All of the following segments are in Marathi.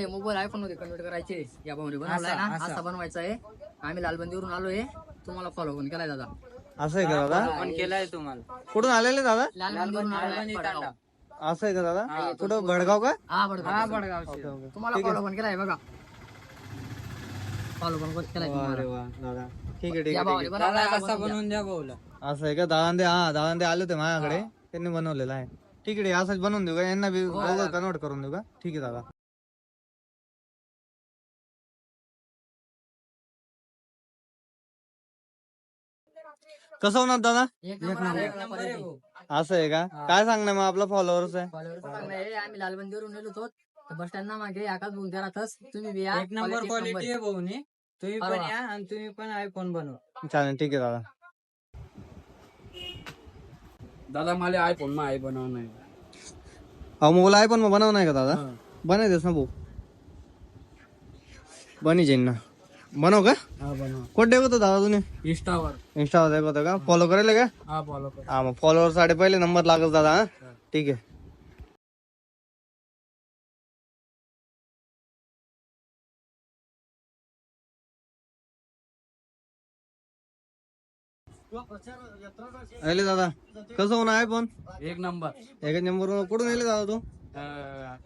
मोबाईल आयफोन मध्ये कन्वर्ट करायचे या भावने बनवलाय ना, असा बनवायचा आहे. आम्ही लालबंदीवरून आलोय, तुम्हाला फॉलो पण केलाय दादा. असं आहे का दादा? पण केलाय तुम्हाला. कुठून आलेले दादा? लालबंदीवरून आलोय, भडगाव. असं आहे का दादा? कुठं भडगाव का? हा भडगाव. बडगावचे. तुम्हाला फॉलो पण केलाय बघा. फॉलो पण केलाय अरे तुम्हाला. वा दादा, ठीक आहे ठीक या आहे भावाने ठीक बनवलाय, दादा असा असा बनवून द्या. बनवून द्या भाऊला. आहे. असं आहे का? दादांदे, हा दादांदे आले होते माझ्याकडे, त्यांनी बनवलेलं आहे. ठीक आहे, असंच बनवून देऊ का? यांना बी कन्वर्ट करून देऊ का? ठीक आहे दादा. कसं होणार दादा? एक नंबर आहे भाऊ. असं आहे का? काय सांगणार मग आपला फॉलोअर्स आहे? फॉलोअर सांगणं आहे, आम्ही लालबंदीवरून गेलो होतो, बस स्टँड ना मागे एकाच बुक घरातच तुम्ही बी या. एक नंबर क्वालिटी आहे भाऊनी. तुम्ही पण बरोबर. या आणि तुम्ही पण आयफोन बनवा. चालेल, ठीक आहे दादा. दादा मला आयफोन मा आई बनवणं आहे. अहो मोबाईल आहे पण मग बनव नाही का दादा? बनायचंच ना भाऊ, बनी जाईन ना. बनव का? हा बनव. कुठे ठेवत होता दादा तुम्ही? इंस्टावर. इंस्टावर ठेवत होता का? फॉलो करायला का? हा फॉलो कर. हा मग फॉलोअर साठी पहिले नंबर लागत दादा. हा ठीक आहे. अरे दादा, कसं होणार आहे पण? एक नंबर. एक नंबर कुठून येले दादा तू?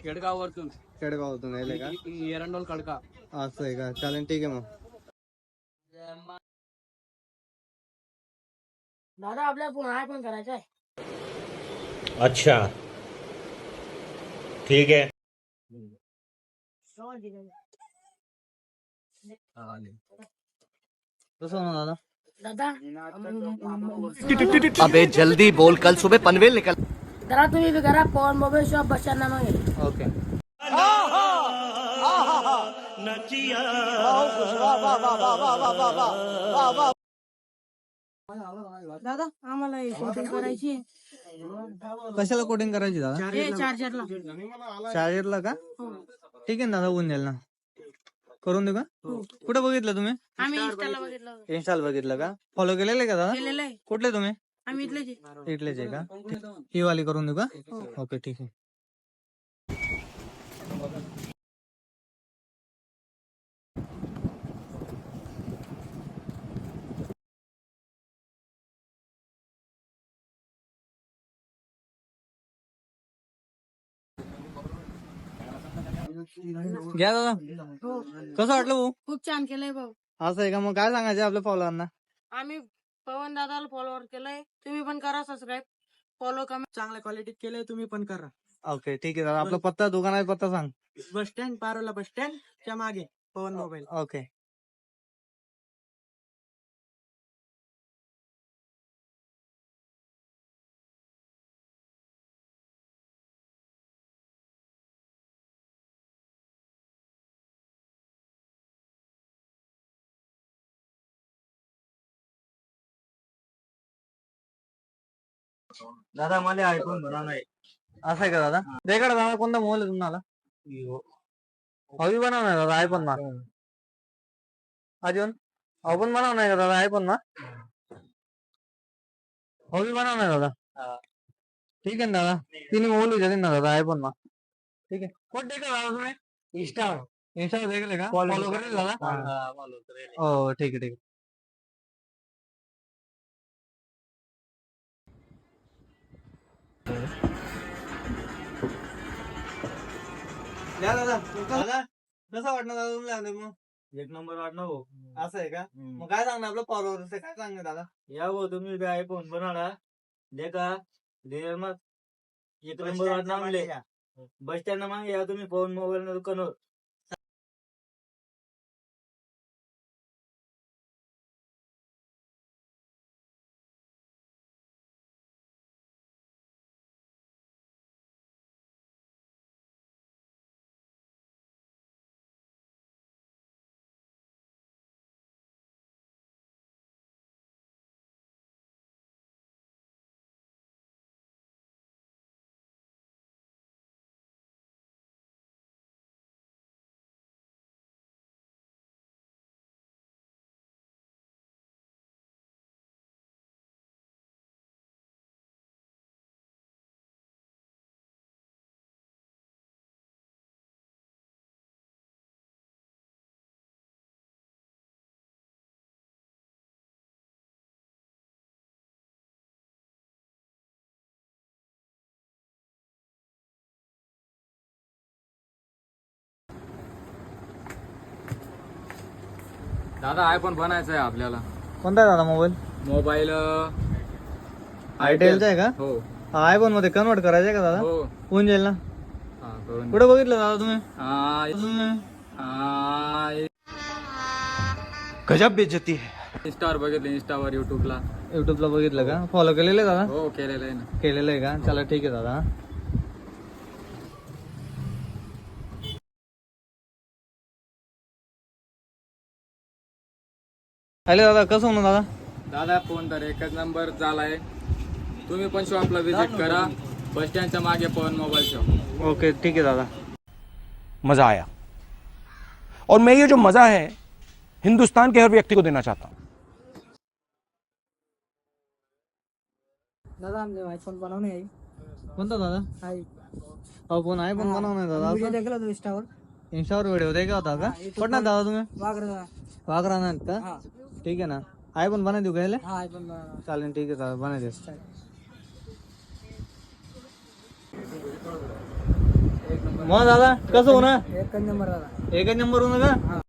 केडगाव वरतून. खेडगावातून येले का? एरंडोल खडका. असं आहे का? चालेल, ठीक आहे मग. दादा आपल्याला पुन्हा आयफोन करायचा आहे. अच्छा ठीक है. कसं होणार दादा? दादा अबे जल्दी बोल, कल सुबह पनवेल निकल. दादा तुम्ही बी करा, पवन मोबाईल शॉप बस स्टँड ना मागे. ओके. दादा आम्हाला शॉपिंग करायची कशाला कोटिंग करायची दादा? चार्जरला. चार्जरला का? ठीक आहे ना दादा, होऊन जाईल ना. करून देऊ का? कुठे बघितलं तुम्ही? आम्ही इंस्टाला बघितलं, इन्स्टाल बघितलं का? फॉलो केलेलं आहे का दादा? केलेलं आहे. कुठले तुम्ही? आम्ही इथलेच आहे. इथलेच आहे का? ही वाली करून देऊ का? ओके, ठीक आहे. घ्या दादा. कसं वाटलं भाऊ? खूप छान केलंय भाऊ. असं आहे का? मग काय सांगायचं आपल्या फॉलोअरना? आम्ही पवन दादाला फॉलोअर केलंय, तुम्ही पण करा सबस्क्राईब, फॉलो कमेंट. चांगल्या क्वालिटीत केलंय, तुम्ही पण करा. ओके, ठीक आहे दादा. आपला पत्ता, दुकानाचा पत्ता सांग. Bus stand, Parola bus stand च्या मागे पवन मोबाईल. ओके. दादा मला आयफोन बनवणार आहे. असं आहे का दादा? रेकॉर्ड दादा, कोणता मोबाईल आहे तुम्हाला? हवी बनवणार दादा आयफोन ना? अजून आपण बनवणार का दादा आयफोन ना? हवी बनवणार दादा? ठीक आहे ना दादा, तिने मोबाईल विचारेन ना दादा आयफोन ना. ठीक आहे. कोण देखा दादा तुम्ही? इंस्टावर देखले का? फॉलो करेल दादा? हो, ठीक आहे ठीक आहे. या दादा. दादा कसं वाटणार दादा तुम्हाला मग? एक नंबर वाटणार भाऊ. असं आहे का? मग काय सांगणार आपलं फॉलोअर्स काय सांगणार दादा? या भाऊ तुम्ही बी आयफोन बनवला देखा मग एक नंबर वाटणार. बस स्टँड मागे या तुम्ही पवन मोबाईल दुकानवर. दादा आयफोन बनायचा आहे आपल्याला. कोणता आहे दादा मोबाईल? मोबाईल आयटेलचा आहे का? हो आयफोन मध्ये कन्वर्ट करायचं आहे का दादा? हो होऊन जाईल ना. हा, करून कुठे बघितलं दादा तुम्ही? गजब बेइज्जती है. इंस्टावर बघितलं, इंस्टावर युट्यूबला. युट्यूबला बघितलं का? फॉलो केलेलं आहे दादा? हो केलेलं आहे ना. केलेलं आहे का? चला ठीक आहे दादा. हॅलो दादा, कसं होणार दादा? दादा फोन तर एकच नंबर झालाय. तुम्ही पण शॉपला विजिट करा. बस स्टँडच्या मागे पवन मोबाईल शॉप. ओके ठीक आहे दादा. मजा आया और मैं ये जो मजा है हिंदुस्तान के हर व्यक्ति को देना चाहता हूँ. दादा आमचे आयफोन बनवणे आहे. कोणता दादा? आहे. फोन आहे पण बनवणार दादा. व्हिडिओ देखील होतो इंस्टावर. इंस्टावर व्हिडिओ ते का होता का? कुठं ना दादा तुम्ही? वागरा. वाघ राहणार का? हा ठीक आहे ना. आहे पण बनवून देऊ का याला? हा आयफोन बनवणार. चालेल ठीक आहे दादा, बनवून दे. मग दादा कसं होणार? एकच नंबर दादा. एकच नंबर होणार का?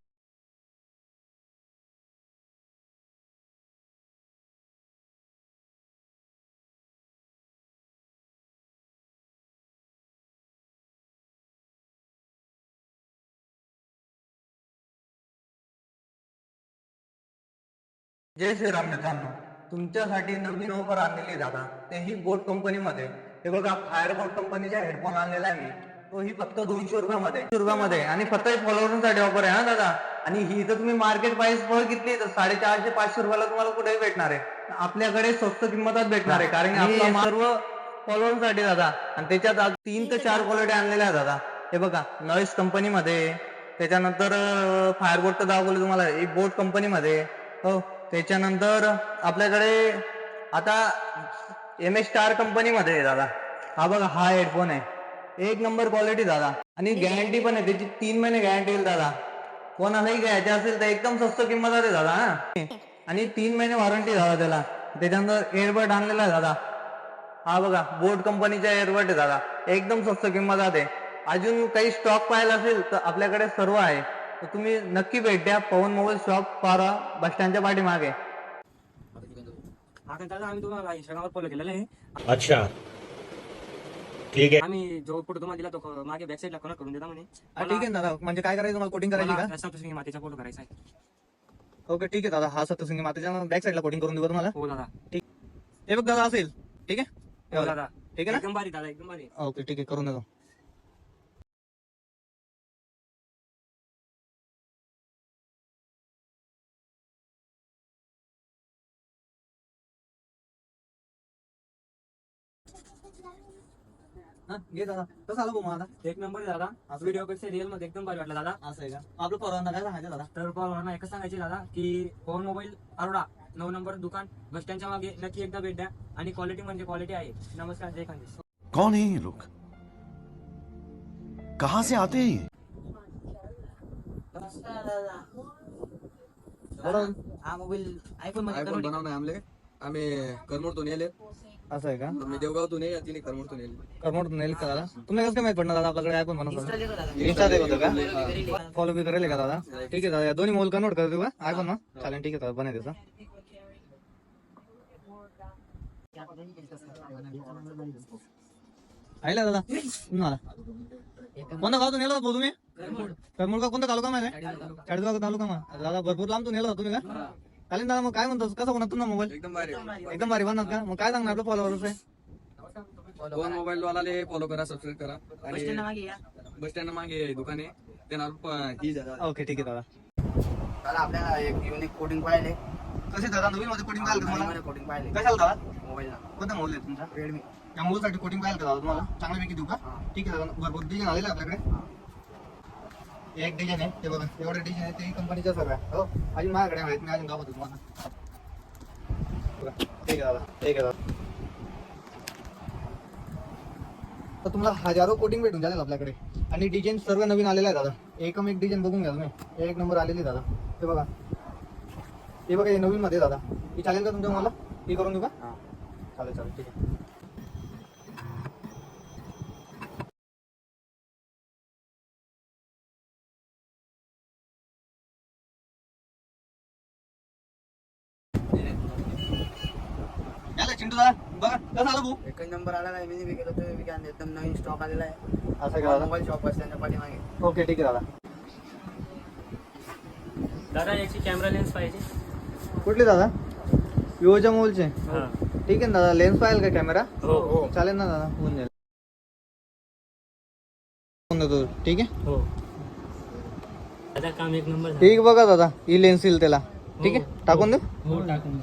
जय श्रीराम मित्रांनो, तुमच्यासाठी नवीन ऑफर आणलेली दादा, तेही बोट कंपनीमध्ये. हे बघा, फायरबोट कंपनीचा हेडफोन आणलेला आहे मी. तोही फक्त 200 रुपयामध्ये आणि फक्त फॉलोअर्ससाठी ऑफर आहे हा दादा. आणि ही जर तुम्ही मार्केट प्राइस बघितली तर 450-500 रुपयाला तुम्हाला कुठेही भेटणार आहे. आपल्याकडे स्वस्त किंमतात भेटणार आहे, कारण की आपला सर्व फॉलोअर्ससाठी दादा. आणि त्याच्यात 3 ते 4 क्वालिटी आणलेल्या आहे दादा. हे बघा, नॉईस कंपनीमध्ये, त्याच्यानंतर फायरबोट तर दाखवलं तुम्हाला, ही बोट कंपनीमध्ये. हो, त्याच्यानंतर आपल्याकडे आता MS स्टार कंपनीमध्ये आहे दादा. हा बघा, हा हेडफोन आहे, एक नंबर क्वालिटी दादा. आणि गॅरंटी पण आहे त्याची, 3 महिने गॅरंटी येईल दादा. कोणालाही घ्यायचे असेल तर एकदम स्वस्त किंमत आहे दादा. आणि 3 महिने वॉरंटी दादा त्याला. त्याच्यानंतर एअरबड आणलेला आहे दादा. हा बघा, बोट कंपनीचा एअरबड आहे दादा, एकदम स्वस्त किंमत आहे. अजून काही स्टॉक पाहिला असेल तर आपल्याकडे सर्व आहे. तर तुम्ही नक्की भेट द्या पवन मोबाईल शॉप, पारा बस स्टँडच्या पाठीमागे. दादा आम्ही तुम्हाला इंस्टाग्रामवर फॉलो केलेलं आहे. अच्छा ठीक है. आम्ही जो फोटो तुम्हाला दिला तो मागे बॅक साईडला कनेक्ट करून देता म्हणे. ठीक आहे दादा, म्हणजे काय करायचं, मला कोटिंग करायची का? सप्तशृंगी मातेचा फोटो करायचा आहे. ओके ठीक आहे दादा. हा सप्तशृंगी मातेच्या बॅक साईडला कोटिंग करून देऊ तुम्हाला. हो दादा. ठीक, हे बघ दादा असेल. ठीक आहे, हो दादा. ठीक आहे ना? एकदम भारी दादा, एकदम भारी. ओके ठीक आहे, करून देतो. हा, घे दादा. कसं आलं मग आता? एक नंबर आहे दादा. व्हिडिओ पेक्षा रिअल मध्ये एकदम भारी वाटला दादा. असं आहे का? आपलं परवाना काय सांगायचं दादा? तर पवारांना एकच सांगायचे दादा की पवन मोबाईल आरोडा 9 नंबर दुकान बस स्टँडच्या मागे नक्की एकदा भेट द्या. आणि क्वालिटी म्हणजे क्वालिटी आहे. नमस्कार, जय खानदेश. कौन है ये लोग? कहां से आते हैं ये? हा मोबाईल आयफोन आयफोन बनवणार आमले. आम्ही करमोडतून येले. असं आहे का? मी देवगावतून ये, तिने करमोडतून येले. करमोड नेल का दादा? तुम्हाला कसं काय माहित पडणार दादा आपल्याकडे आयफोन बनवतो? इंस्टा देत होतं का? फॉलो बी करेल का दादा? ठीक आहे दादा, या दोन्ही मोबाईल कन्वर्ट कर देऊ का आयफोन ना? चालेल ठीक आहे दादा, बनवून देतो. आयला दादा तुम्हाला कोणता गावातून नेला होता तुम्ही? करमोड का? कोणता तालुका माहिती आहे? चाळीसगाव तालुका मा दादा, भरपूर लांबतून नेला होता तुम्ही का? चालेल दादा, मग काय म्हणतो, कसं होणार तुमचा मोबाईल? एकदम भारी. एकदम भारी बनणार का? मग काय सांगणार आपलं फॉलोअर्स आहे? दोन मोबाईल वाला फॉलो करा, सबस्क्राईब करा. आणि बस स्टँड मागे दुकान आहे, त्यांना ओके ठीक आहे दादा. दादा आपल्याला एक युनिक कोडिंग पाहिले. कसे दादा, नवीन मध्ये कोडिंग पाहिलं का तुम्हाला? कोडिंग पाहिले कशाला दादा? मोबाईलला. कोणता मोबाईल आहे तुमचा? रेडमी. त्या मोबाईलसाठी कोडिंग पाहिलं का दादा तुम्हाला? चांगल्यापैकी देऊ का? ठीक आहे दादा, भरपूर डिझाईन आलेलं आहे आपल्याकडे. एक डिझाईन आहे, ते बघा, एवढे डिझाईन आहे, ते कंपनीच्या सगळ्या. हो, अजून माझ्याकडे आहेत, मी अजून दाखवतो तुम्हाला. बघा, ठीक आहे दादा, ठीक आहे दादा. तर तुम्हाला हजारो कोटिंग भेटून जाईल आपल्याकडे. आणि डिझाईन सर्व नवीन आलेलं आहे दादा. एकम एक डिझाईन बघून घ्या तुम्ही, एक नंबर आलेली दादा. हे बघा, हे बघा, हे नवीन मध्ये दादा. ही चालेल का तुमच्या मला? ही करून देऊ का? चालेल चालेल, ठीक आहे. चिंटू दादा बघा कसं आलं भाऊ एक नंबर आला नाही मी गेलो तुम्ही विकान एकदम नवीन स्टॉक आलेला आहे असं का दादा मोबाईल शॉप असते पाठीमागे ओके ठीक आहे दादा दादा याची कॅमेरा लेन्स पाहिजे कुठली दादा विवोच्या मोबाईलचे ठीक आहे ना दादा लेन्स पाहिजे का कॅमेरा हो चालेल ना दादा होऊन जाईल होऊन देतो ठीक आहे हो दादा काम एक नंबर ठीक आहे बघा दादा ही लेन्स येईल त्याला ठीक आहे टाकून दे हो टाकून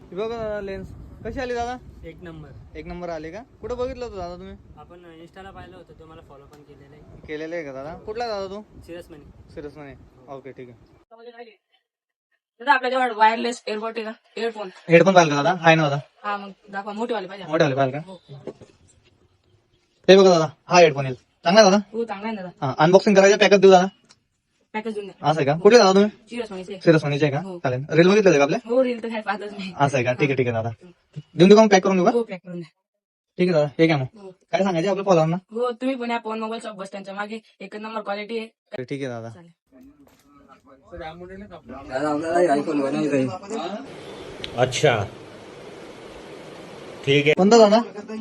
ही बघा दादा लेन्स कशी आली दादा एक नंबर एक नंबर आली का कुठं बघितलं होतं दादा तुम्ही आपण इंस्टाला पाहिलं होतं तुम्हाला फॉलो पण केलेलं आहे केलेलं आहे का दादा कुठला आहे दादा तू सिरियस मनी सिरियस म्हणे ओके ठीक आहे दादा आपल्याजवळ वायरलेस एअरपोर्ट आहे का एअरफोन हेडफोन पाहिजे का दादा आहे ना दादा हा मग दाखवा मोठेवाले पाहिजे मोठे आले पाहिजे का ते बघा दादा हा हेडफोन येईल चांगला आहे दादा हो चांगला आहे ना दादा हा अनबॉक्सिंग करायचं पॅकेज देऊ दादा पॅकेज देऊन द्या असं आहे का कुठे दादा तुम्ही सिरियस मनीचे सिरियस म्हणीचे आहे का चालेल रील बघितलं का आपल्या हो रील तर काय पाहतच नाही असं आहे का ठीक आहे दादा देऊन देऊ का पॅक करून देऊ का हो पॅक करून द्या ठीक आहे दादा हे काय मग हो. काय सांगायचे आपल्या फॉलोअरना हो तुम्ही पण या फोन मोबाईल शॉप बस स्टँडच्या मागे एक नंबर क्वालिटी आहे ठीक आहे दादा दादा आपल्याला आयफोन बनायचं आहे कोणता दादा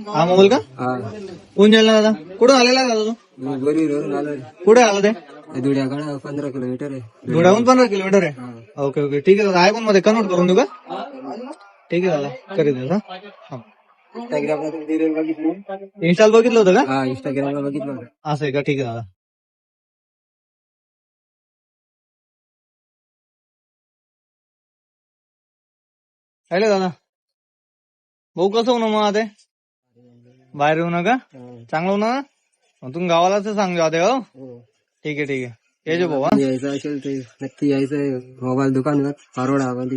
हा मोबाईल का कोण जाईल ना दादा कुठून आलेला आहे दादा तू बरीवरून आलोय कुठे आला ते धुळ्याकडे 15 किलोमीटर आहे धुळ्याहून 15 किलोमीटर आहे ओके ओके ठीक आहे दादा आयफोन मध्ये कन्वर्ट करून देऊ का ठीक आहे दादा करी देऊ हा इंस्टाग्रामला बघितलं इन्स्टॉल बघितलं होतं का हा इंस्टाग्रामला बघितलं होतं. असं आहे का ठीक आहे दादा हॅलो दादा भाऊ कसं होणं मग आता बाहेर येऊ नका चांगलं होणं ना मग तुम्ही गावालाच सांग आता हो ठीक आहे यायचो भाऊ हा यायचं असेल ते नक्की यायचं मोबाईल दुकानात फॉरवर्ड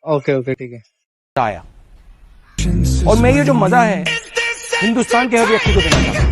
ओके ओके ठीक आहे आया और मैं ये जो मजा है हिंदुस्तान के हर व्यक्ति को देना चाहता हूं